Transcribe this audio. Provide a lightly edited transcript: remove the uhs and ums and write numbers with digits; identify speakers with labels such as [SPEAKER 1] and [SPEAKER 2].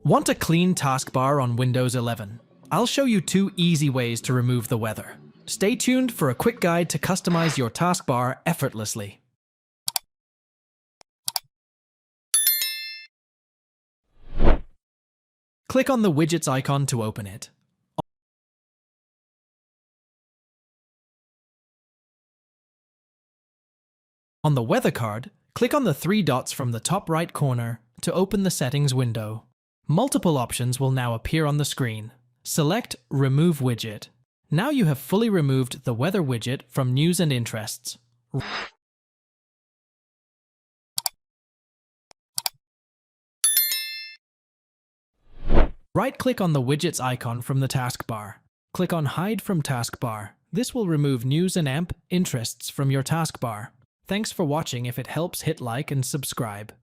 [SPEAKER 1] Want a clean taskbar on Windows 11? I'll show you 2 easy ways to remove the weather. Stay tuned for a quick guide to customize your taskbar effortlessly. Click on the Widgets icon to open it. On the weather card, click on the 3 dots from the top right corner to open the settings window. Multiple options will now appear on the screen. Select Remove Widget. Now you have fully removed the weather widget from News and Interests. Right-click on the Widgets icon from the taskbar. Click on Hide from Taskbar. This will remove News and Interests from your taskbar. Thanks for watching. If it helps, hit like and subscribe.